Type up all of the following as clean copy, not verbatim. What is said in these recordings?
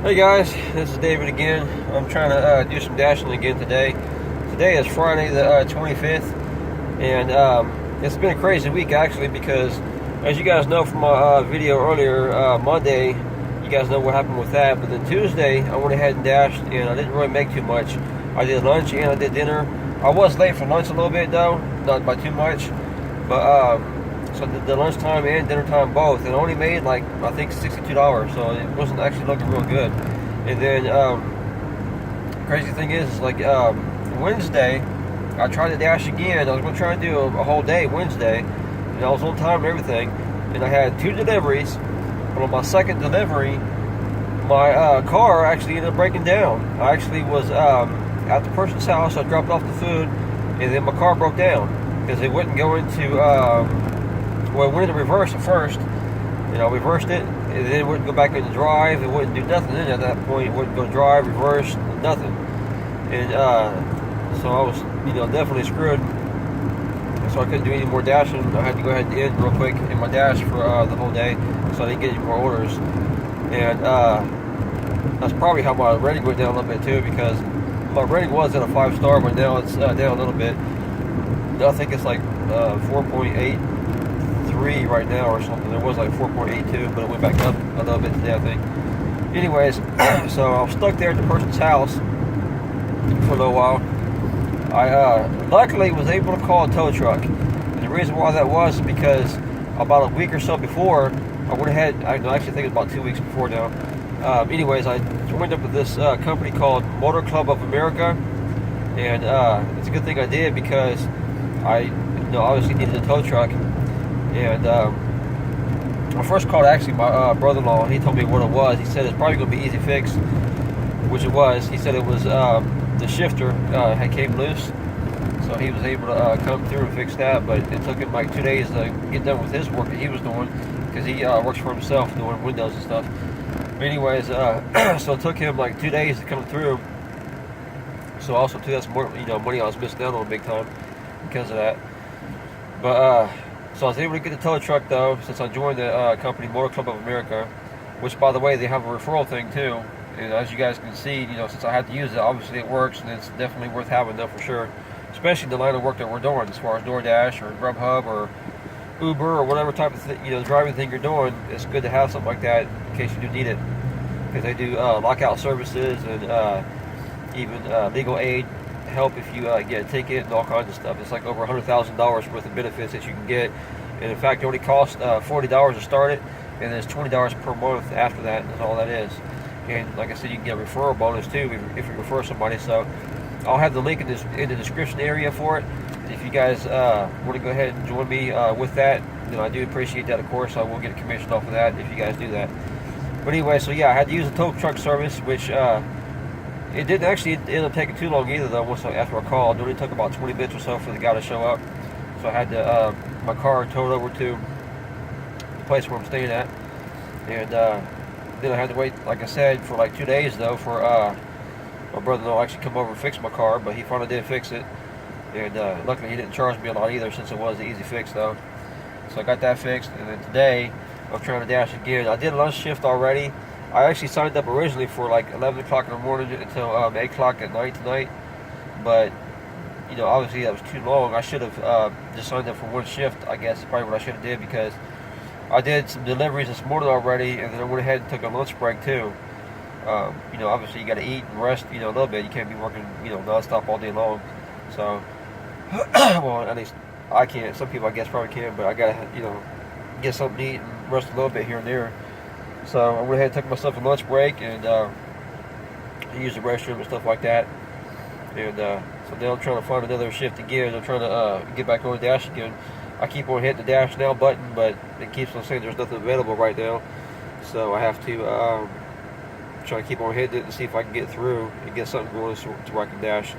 Hey guys, this is David again. I'm trying to do some dashing again today. Today is Friday the 25th, and it's been a crazy week actually because, as you guys know from my video earlier, Monday, you guys know what happened with that. But then Tuesday, I went ahead and dashed, and I didn't really make too much. I did lunch and I did dinner. I was late for lunch a little bit though, not by too much, but so the lunchtime and dinner time both, and only made like I think $62, so it wasn't actually looking real good. And then crazy thing is like Wednesday, I tried to dash again. I was going to try and do a whole day Wednesday, and I was on time and everything. And I had 2 deliveries, but on my second delivery, my car actually ended up breaking down. I actually was at the person's house. I dropped off the food, and then my car broke down because it wouldn't go into. Well, it went into reverse at first. You know, reversed it, and then it wouldn't go back into drive. It wouldn't do nothing in it at that point. It wouldn't go drive, reverse, nothing. And so I was, definitely screwed. So I couldn't do any more dashing. I had to go ahead and end real quick in my dash for the whole day, so I didn't get any more orders. And that's probably how my rating went down a little bit too, because my rating was at a 5-star, but now it's down a little bit. I think it's like 4.83 right now or something. There was like 4.82, but it went back up a little bit today, I think. Anyways, so I was stuck there at the person's house for a little while. I luckily was able to call a tow truck, and the reason why that was because about a week or so before, I went ahead. I actually think it's about 2 weeks before now. Anyways, I joined up with this company called Motor Club of America, and it's a good thing I did because I obviously needed a tow truck. And I first called actually my brother-in-law. He told me what it was. He said it's probably going to be easy fix, which it was. He said it was the shifter had came loose, so he was able to come through and fix that. But it took him like 2 days to get done with his work that he was doing, because he works for himself doing windows and stuff. But anyways, so it took him like 2 days to come through. So also too, that's more money I was missing out on big time because of that. But so I was able to get the tow truck though, since I joined the company Motor Club of America, which by the way, they have a referral thing too. And as you guys can see, since I had to use it, obviously it works, and it's definitely worth having though for sure. Especially the line of work that we're doing, as far as Doordash or Grubhub or Uber or whatever type of driving thing you're doing. It's good to have something like that in case you do need it, because they do lockout services and even legal aid help if you get a ticket and all kinds of stuff. It's like over $100,000 worth of benefits that you can get, and in fact it only costs $40 to start it, and then it's $20 per month after that. That's all that is. And like I said, you can get a referral bonus too if you refer somebody. So I'll have the link in the description area for it. If you guys want to go ahead and join me with that, then I do appreciate that. Of course, I will get a commission off of that if you guys do that. But anyway, so yeah, I had to use a tow truck service, which it didn't actually end up taking too long either though. After I called, it only took about 20 minutes or so for the guy to show up. So I had to my car towed over to the place where I'm staying at, and then I had to wait, like I said, for like 2 days though for my brother-in-law actually come over and fix my car. But he finally did fix it, and luckily he didn't charge me a lot either, since it was an easy fix though. So I got that fixed, and then today I'm trying to dash again. I did lunch shift already. I actually signed up originally for like 11 o'clock in the morning until 8 o'clock at night tonight, but obviously that was too long. I should have just signed up for one shift. I guess probably what I should have did, because I did some deliveries this morning already, and then I went ahead and took a lunch break too. Obviously you got to eat and rest, a little bit. You can't be working, non-stop all day long. So, well, at least I can't. Some people I guess probably can, but I gotta, get something to eat and rest a little bit here and there. So I went ahead and took myself a lunch break and used the restroom and stuff like that. And so now I'm trying to find another shift again. I'm trying to get back on the dash again. I keep on hitting the dash now button, but it keeps on saying there's nothing available right now. So I have to try to keep on hitting it and see if I can get through and get something going so where I can dash.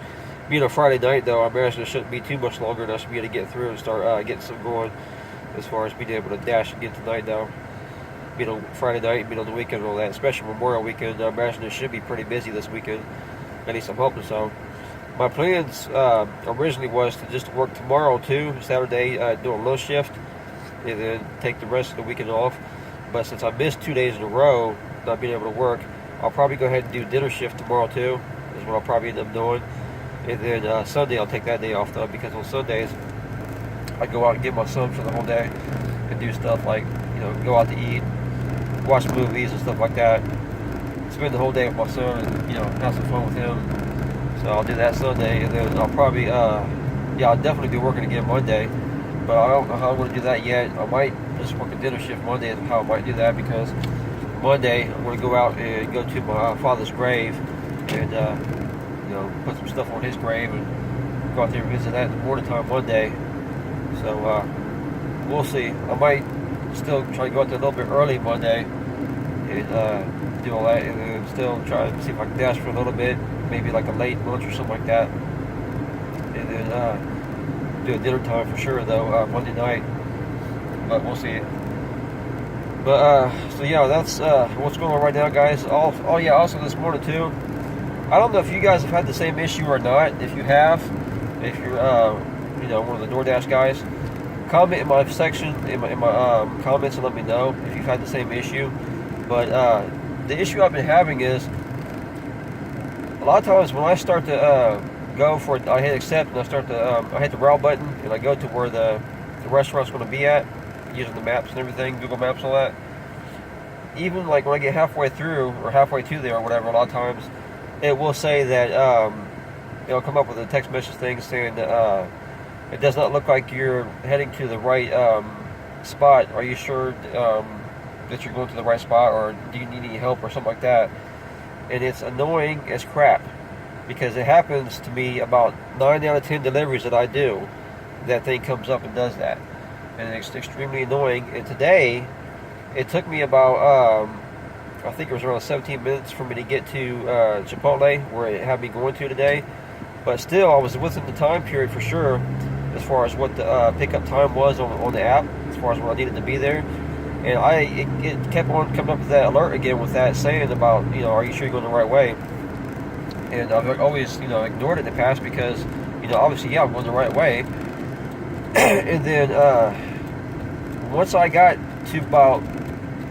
Being a Friday night though, I imagine it shouldn't be too much longer, and I should be able to get through and start getting something going as far as being able to dash again tonight though. Friday night, being on the weekend and all that, especially Memorial Weekend. I imagine it should be pretty busy this weekend. At least I'm hoping so. My plans originally was to just work tomorrow too, Saturday, do a low shift, and then take the rest of the weekend off. But since I missed 2 days in a row not being able to work, I'll probably go ahead and do dinner shift tomorrow too, is what I'll probably end up doing. And then Sunday I'll take that day off though, because on Sundays I go out and get my son for the whole day and do stuff like, go out to eat, watch movies and stuff like that. Spend the whole day with my son and, have some fun with him. So I'll do that Sunday, and then I'll probably, I'll definitely be working again Monday. But I don't know how I'm going to do that yet. I might just work a dinner shift Monday is how I might do that, because Monday I'm going to go out and go to my father's grave and, put some stuff on his grave and go out there and visit that in the morning time Monday. So we'll see. I might still try to go out there a little bit early Monday and do all that, and then still try to see if I can dash for a little bit, maybe like a late lunch or something like that, and then do a dinner time for sure though, Monday night, but we'll see. But so yeah, that's what's going on right now, guys. Also this morning too, I don't know if you guys have had the same issue or not. If you have, if you're one of the Doordash guys, comment in my section, in my comments, and let me know if you've had the same issue. But the issue I've been having is, a lot of times when I start to go for it, I hit accept and I hit the route button and I go to where the restaurant's going to be at, using the maps and everything, Google Maps and all that. Even like when I get halfway through or halfway to there or whatever, a lot of times it will say that it'll come up with a text message thing saying that it does not look like you're heading to the right spot. Are you sure that you're going to the right spot, or do you need any help or something like that? And it's annoying as crap, because it happens to me about 9 out of 10 deliveries that I do. That thing comes up and does that, and it's extremely annoying. And today it took me about I think it was around 17 minutes for me to get to Chipotle, where it had me going to today. But still, I was within the time period for sure, as far as what the pickup time was on the app, as far as when I needed to be there. And it kept on coming up with that alert again, with that saying about, are you sure you're going the right way? And I've always, ignored it in the past, because, obviously, yeah, I'm going the right way. And then once I got to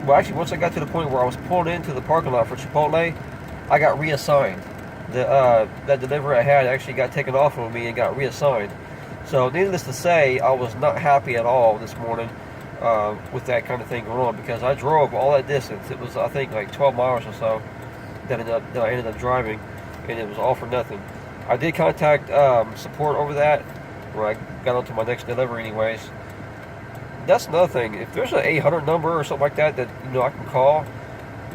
once I got to the point where I was pulling into the parking lot for Chipotle, I got reassigned. That delivery I had actually got taken off of me and got reassigned. So needless to say, I was not happy at all this morning with that kind of thing going on, because I drove all that distance. It was, I think, like 12 miles or so that I ended up driving, and it was all for nothing. I did contact support over that when I got onto my next delivery anyways. That's another thing. If there's an 800 number or something like that I can call,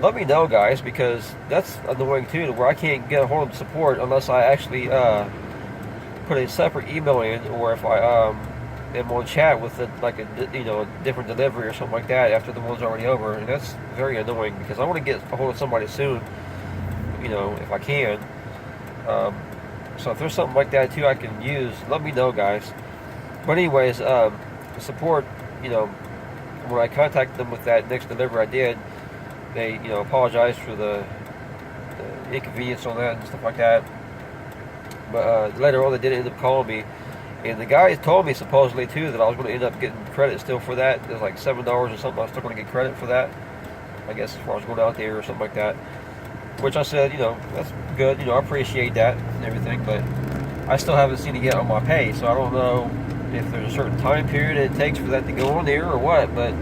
let me know, guys, because that's annoying too, to where I can't get a hold of support unless I actually put a separate email in, or if I am on chat with a different delivery or something like that after the one's already over. And that's very annoying, because I want to get a hold of somebody soon, if I can. So if there's something like that too I can use, let me know, guys. But anyways, the support, when I contacted them with that next delivery I did, they, apologized for the inconvenience on that and stuff like that. But later on, they did end up calling me, and the guy told me supposedly too that I was going to end up getting credit still for that. It was like $7 or something. I was still going to get credit for that, I guess, as far as going out there or something like that. Which I said, that's good. I appreciate that and everything, but I still haven't seen it yet on my pay, so I don't know if there's a certain time period it takes for that to go on there or what. But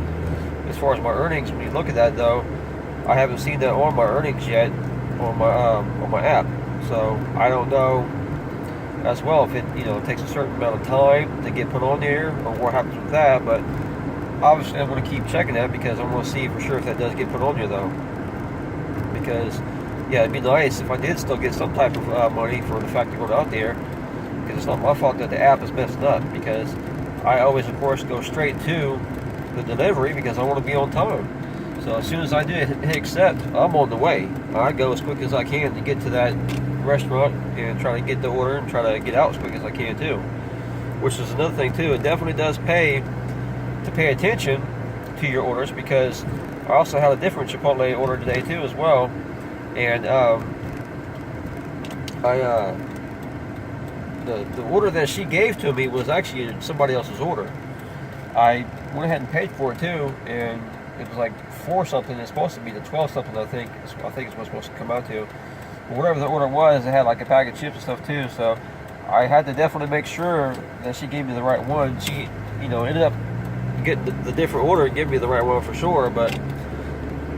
as far as my earnings, when you look at that though, I haven't seen that on my earnings yet on my app, so I don't know as well if it takes a certain amount of time to get put on there, or what happens with that. But obviously I'm going to keep checking that, because I want to see for sure if that does get put on there though, because yeah, it'd be nice if I did still get some type of money for the fact of going out there, because it's not my fault that the app is messed up, because I always, of course, go straight to the delivery because I want to be on time. So as soon as I do hit accept, I'm on the way. I go as quick as I can to get to that restaurant and try to get the order and try to get out as quick as I can too. Which is another thing too. It definitely does pay to pay attention to your orders, because I also had a different Chipotle order today too as well. And the order that she gave to me was actually somebody else's order. I went ahead and paid for it too, and it was like 4 something. It's supposed to be the 12 something. I think it's what's supposed to come out to. But whatever the order was, it had like a bag of chips and stuff too. So I had to definitely make sure that she gave me the right one. She, you know, ended up getting the different order and giving me the right one for sure. But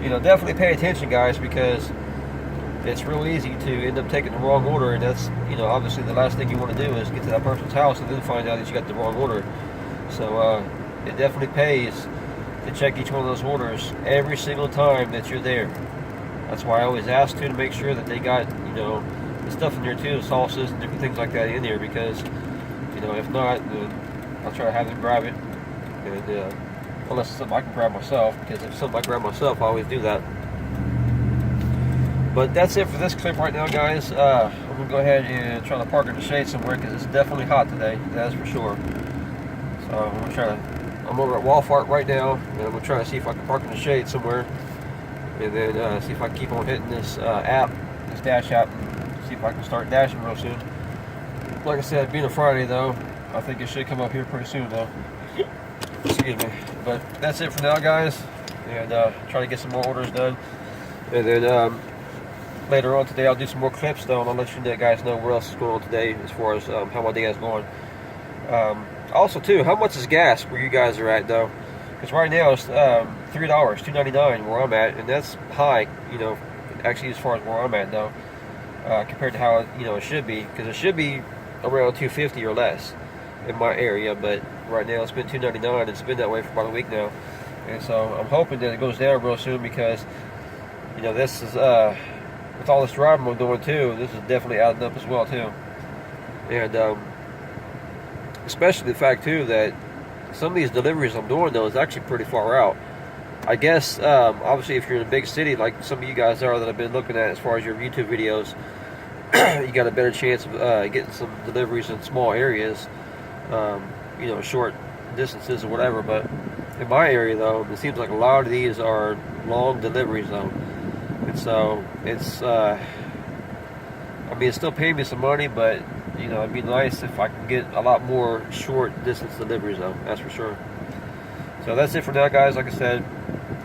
you know, definitely pay attention, guys, because it's real easy to end up taking the wrong order, and that's, you know, obviously the last thing you want to do is get to that person's house and then find out that you got the wrong order. So it definitely pays to check each one of those orders every single time that you're there. That's why I always ask to make sure that they got, you know, the stuff in there too, sauces and different things like that in there, because, you know, if not, then I'll try to have them grab it, and unless it's something I can grab myself, because if it's something I grab myself, I always do that. But that's it for this clip right now, guys. I'm going to go ahead and try to park in the shade somewhere, because it's definitely hot today, that's for sure. So I'm going to try to, I'm over at Walmart right now, and I'm going to try to see if I can park in the shade somewhere, and then see if I can keep on hitting this app, this Dash app, and see if I can start dashing real soon. Like I said, being a Friday though, I think it should come up here pretty soon though. Excuse me. But that's it for now, guys, and try to get some more orders done, and then later on today I'll do some more clips though, and I'll let you guys know what else is going on today as far as how my day is going. Also too, how much is gas where you guys are at though? Because right now it's $3, $2.99 where I'm at, and that's high, you know, actually as far as where I'm at though, compared to how, you know, it should be, because it should be around $2.50 or less in my area, but right now it's been $2.99. It's been that way for about a week now, and so I'm hoping that it goes down real soon, because, you know, this is with all this driving I'm doing too, this is definitely adding up as well too, and especially the fact too that some of these deliveries I'm doing though is actually pretty far out. I guess obviously if you're in a big city like some of you guys are that I've been looking at as far as your YouTube videos, you got a better chance of getting some deliveries in small areas, you know, short distances or whatever. But in my area though, it seems like a lot of these are long deliveries though, and so it's I mean, it's still paying me some money, but you know, it'd be nice if I could get a lot more short distance deliveries though, that's for sure. So that's it for now, guys. Like I said,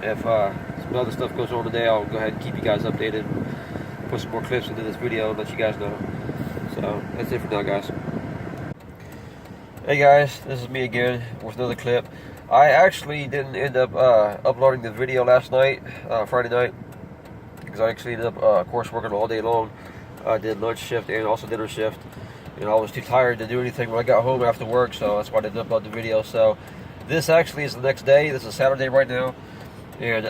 if some other stuff goes on today, I'll go ahead and keep you guys updated, put some more clips into this video and let you guys know. So that's it for now, guys. Hey guys, this is me again with another clip. I actually didn't end up uploading the video last night, Friday night, because I actually ended up of course working all day long. I did lunch shift and also dinner shift. You know, I was too tired to do anything when I got home after work, so that's why I didn't upload the video. So this actually is the next day. This is Saturday right now, and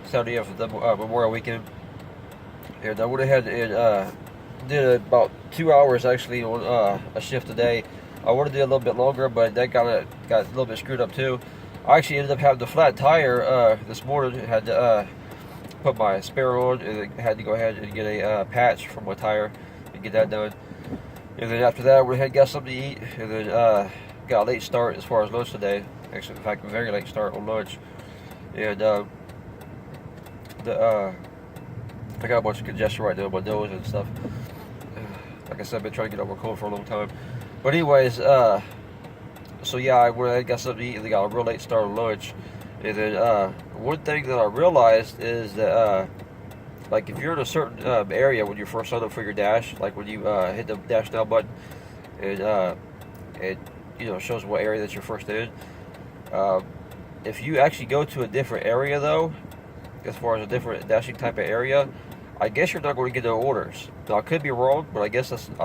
Saturday after the Memorial weekend. And I went ahead and did about 2 hours actually on a shift today. I wanted to do a little bit longer, but that got a little bit screwed up too. I actually ended up having the flat tire this morning. I had to put my spare on, and I had to go ahead and get a patch for my tire and get that done. And then after that, I went ahead and got something to eat, and then got a late start as far as lunch today. Actually, in fact, a very late start on lunch. And I got a bunch of congestion right now in my nose and stuff. Like I said, I've been trying to get over a cold for a long time. But anyways, so yeah, I went ahead and got something to eat, and they got a real late start on lunch. And then one thing that I realized is that like if you're in a certain area when you first sign up for your Dash, like when you hit the Dash Now button, and it, you know, shows what area that you're first in. If you actually go to a different area though, as far as a different dashing type of area, I guess you're not going to get no orders. Now I could be wrong, but I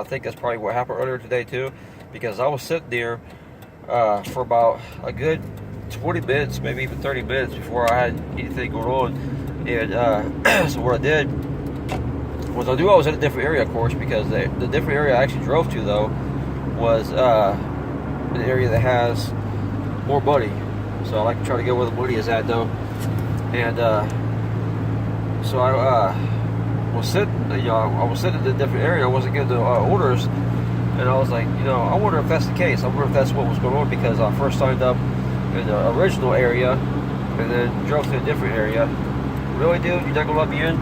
think that's probably what happened earlier today too, because I was sitting there for about a good 20 minutes, maybe even 30 minutes before I had anything going on. And so what I did was, I knew I was in a different area, of course, because the different area I actually drove to though was an area that has more money. So I like to try to go where the money is at though. And so I was sitting, you know, I was sitting in a different area. I wasn't getting the orders, and I was like, you know, I wonder if that's the case. I wonder if that's what was going on, because I first signed up in the original area and then drove to a different area. Really, dude? You're not gonna let me in?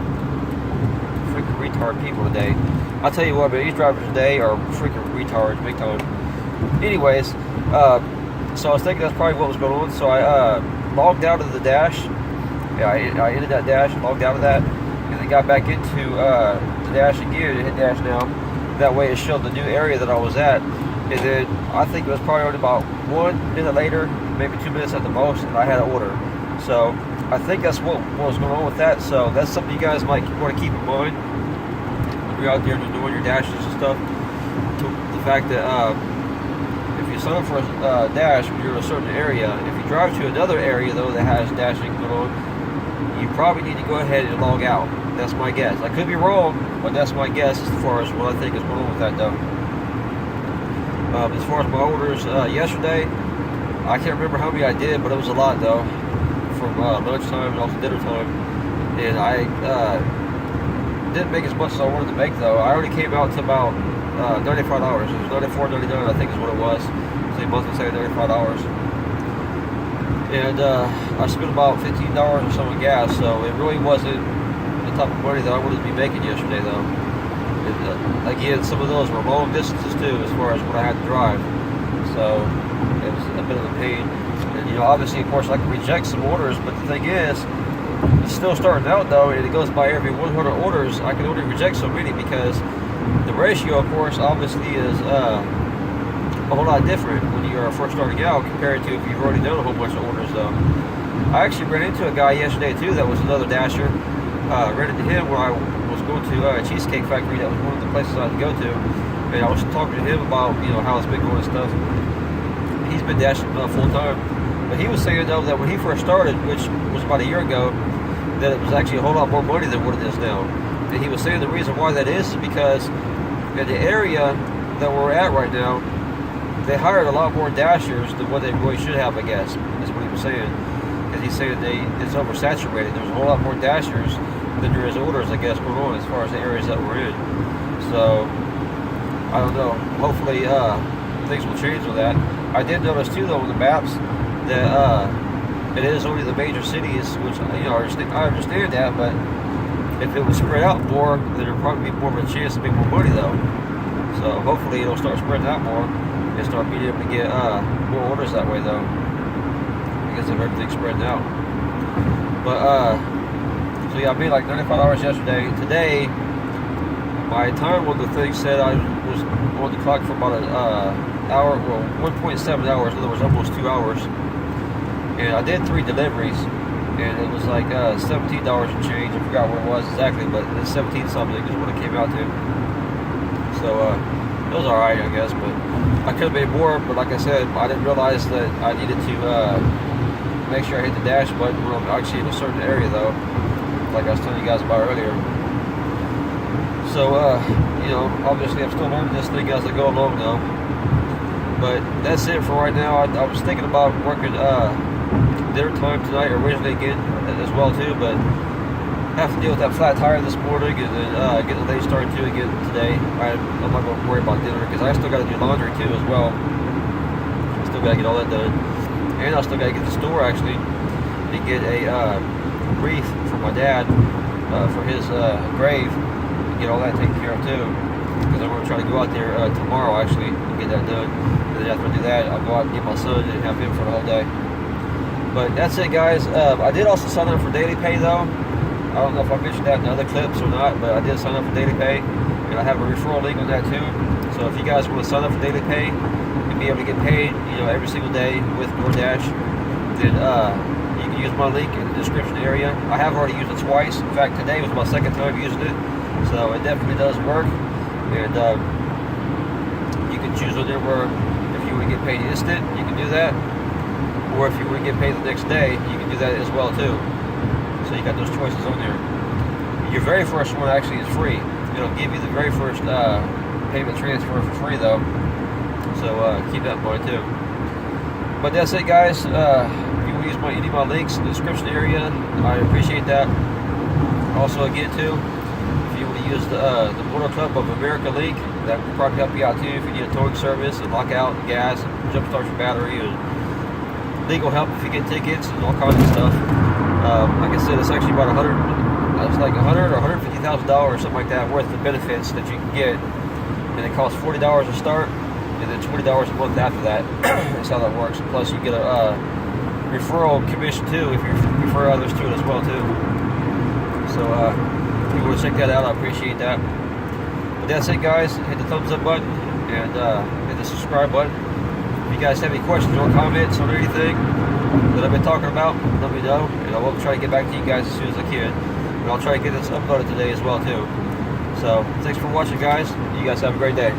Freaking retard people today. I'll tell you what, man, these drivers today are freaking retards, big time. Anyways, so I was thinking that's probably what was going on. So I logged out of the Dash, Yeah, I ended that dash, logged out of that, and then got back into the dash again and hit dash now. That way it showed the new area that I was at. And then I think it was probably only about 1 minute later, maybe 2 minutes at the most, and I had an order. So I think that's what was going on with that. So that's something you guys might want to keep in mind when you're out there doing your dashes and stuff. The fact that if you sign up for a dash when you're in a certain area, if you drive to another area though that has dashing going on, you probably need to go ahead and log out. That's my guess. I could be wrong, but that's my guess as far as what I think is going on with that though. As far as my orders yesterday, I can't remember how many I did, but it was a lot though, from lunchtime and also dinner time. And I didn't make as much as I wanted to make though. I already came out to about $95. It was $94.99, I think is what it was. So you must have said $95. And I spent about $15 or so on gas, so it really wasn't the type of money that I wanted to be making yesterday though. And, again, some of those were long distances too, as far as what I had to drive. So it was a bit of a pain. And you know, obviously, of course, I can reject some orders, but the thing is, it's still starting out though, and it goes by every 100 orders. I can only reject so many because the ratio, of course, obviously is a whole lot different when you are first starting out compared to if you've already done a whole bunch of orders though. I actually ran into a guy yesterday too that was another dasher. Ran into him when I was going to a Cheesecake Factory. That was one of the places I had to go to, and I was talking to him about, you know, how it's been going and stuff. He's been dashing full time, but he was saying though that when he first started, which was about a year ago, that it was actually a whole lot more money than what it is now. And he was saying the reason why that is because in the area that we're at right now, they hired a lot more dashers than what they really should have, I guess, is what he was saying. Because he's saying it's oversaturated. There's a whole lot more dashers than there is orders, I guess, going on as far as the areas that we're in. So, I don't know. Hopefully, things will change with that. I did notice, too, though, on the maps that it is only the major cities, which, you know, I understand that, but if it was spread out more, then there'd probably be more of a chance to make more money, though. So, hopefully, it'll start spreading out more and start being able to get more orders that way, though. I guess if everything's spreading out. But, so yeah, I made like $95 yesterday. Today, my time on the thing said I was on the clock for about an hour, well, 1.7 hours, in other words, almost 2 hours. And I did 3 deliveries, and it was like $17 and change. I forgot what it was exactly, but it's 17 something is what it came out to. So, it was alright, I guess, but I could have made more, but like I said, I didn't realize that I needed to make sure I hit the dash button when I'm actually in a certain area, though, like I was telling you guys about earlier. So, you know, obviously I'm still learning this thing as I go along now. But that's it for right now. I was thinking about working dinner time tonight originally again as well too, but have to deal with that flat tire this morning and then get the day started too again today. I'm not going to worry about dinner because I still got to do laundry too as well. I still got to get all that done. And I still got to get to the store actually and get a wreath for my dad for his grave and get all that taken care of too. Because I'm going to try to go out there tomorrow actually and get that done. And then after I do that, I'll go out and get my son and have him for the whole day. But that's it, guys. I did also sign up for dailypay though. I don't know if I mentioned that in other clips or not, but I did sign up for dailypay, and I have a referral link on that too. So if you guys want to sign up for dailypay and be able to get paid, you know, every single day with Doordash, then you can use my link in the description area. I have already used it twice. In fact, today was my second time using it, so it definitely does work. And you can choose on there where if you want to get paid instant, you can do that, or if you want to get paid the next day, you can do that as well too. So you got those choices on there. Your very first one actually is free. It'll give you the very first payment transfer for free though. So keep that in mind too. But that's it, guys. If you want to use any of my links in the description area, I appreciate that. Also again too, if you want to use the Motor Club of America link, that will probably help you out too if you need a towing service and lockout and gas and jumpstart your battery and legal help if you get tickets and all kinds of stuff. Like I said, it's actually about $100 or $150,000 or something like that worth of benefits that you can get, and it costs $40 to start, and then $20 a month after that. That's how that works. Plus, you get a referral commission too if you refer others to it as well too. So if you want to check that out, I appreciate that. But that's it, guys. Hit the thumbs up button and hit the subscribe button. If you guys have any questions or comments on anything that I've been talking about, let me know, and I will try to get back to you guys as soon as I can. And I'll try to get this uploaded today as well too. So thanks for watching, guys. You guys have a great day.